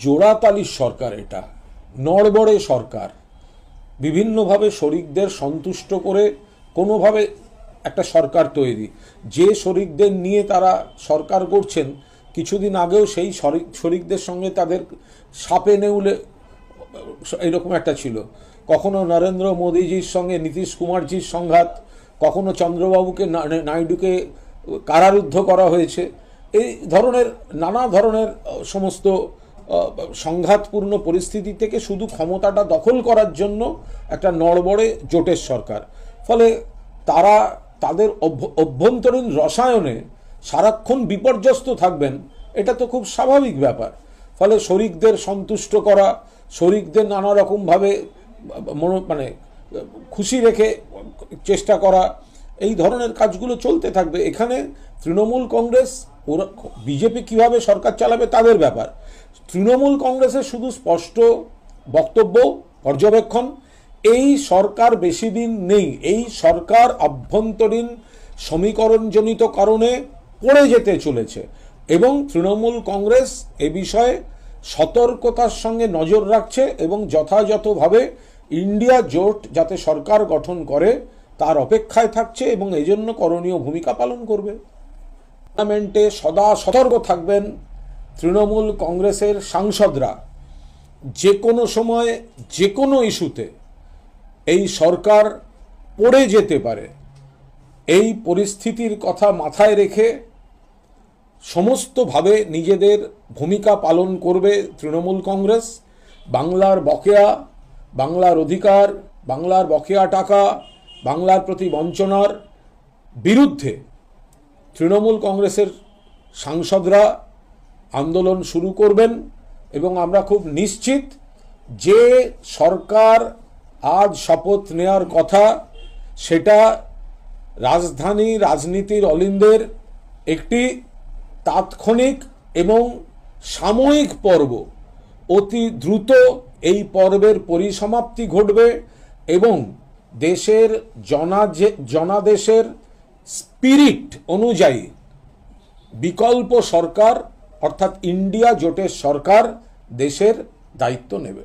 জোড়াতালির সরকার, এটা নড়বড়ে সরকার। বিভিন্নভাবে শরিকদের সন্তুষ্ট করে কোনোভাবে একটা সরকার তৈরি, যে শরিকদের নিয়ে তারা সরকার করছেন, কিছুদিন আগেও সেই শরিকদের সঙ্গে তাদের সাপে নেউলে এরকম একটা ছিল। কখনো নরেন্দ্র মোদীজির সঙ্গে নীতিশ কুমারজির সংঘাত, কখনো চন্দ্রবাবুকে নাইডুকে কারারুদ্ধ করা হয়েছে। এই ধরনের নানা ধরনের সমস্ত সংঘাতপূর্ণ পরিস্থিতি থেকে শুধু ক্ষমতাটা দখল করার জন্য একটা নড়বড়ে জোটের সরকার। ফলে তারা তাদের অভ্যন্তরীণ রসায়নে সারাক্ষণ বিপর্যস্ত থাকবেন, এটা তো খুব স্বাভাবিক ব্যাপার। ফলে শরিকদের সন্তুষ্ট করা, শরিকদের নানা রকমভাবে মানে খুশি রেখে চেষ্টা করা, এই ধরনের কাজগুলো চলতে থাকবে। এখানে তৃণমূল কংগ্রেস, ওরা বিজেপি কিভাবে সরকার চালাবে তাদের ব্যাপার। তৃণমূল কংগ্রেসের শুধু স্পষ্ট বক্তব্য, পর্যবেক্ষণ, এই সরকার বেশি দিন নেই, এই সরকার আভ্যন্তরীণ সমীকরণজনিত কারণে পড়ে যেতে চলেছে এবং তৃণমূল কংগ্রেস এ বিষয়ে সতর্কতার সঙ্গে নজর রাখছে এবং যথাযথভাবে ইন্ডিয়া জোট যাতে সরকার গঠন করে তার অপেক্ষায় থাকছে এবং এই জন্য করণীয় ভূমিকা পালন করবে। পার্লামেন্টে সদা সতর্ক থাকবেন তৃণমূল কংগ্রেসের সাংসদরা। যে কোনো সময় যে কোনো ইস্যুতে এই সরকার পড়ে যেতে পারে, এই পরিস্থিতির কথা মাথায় রেখে সমস্তভাবে নিজেদের ভূমিকা পালন করবে তৃণমূল কংগ্রেস। বাংলার বকেয়া, বাংলার অধিকার, বাংলার বকেয়া টাকা, বাংলার প্রতি বঞ্চনার বিরুদ্ধে তৃণমূল কংগ্রেসের সাংসদরা আন্দোলন শুরু করবেন এবং আমরা খুব নিশ্চিত যে সরকার আজ শপথ নেওয়ার কথা, সেটা রাজধানী রাজনীতির অলিন্দের একটি তাৎক্ষণিক এবং সাময়িক পর্ব। অতি দ্রুত এই পর্বের পরিসমাপ্তি ঘটবে এবং দেশের জনাদেশের স্পিরিট অনুযায়ী বিকল্প সরকার অর্থাৎ ইন্ডিয়া জোটের সরকার দেশের দায়িত্ব নেবে।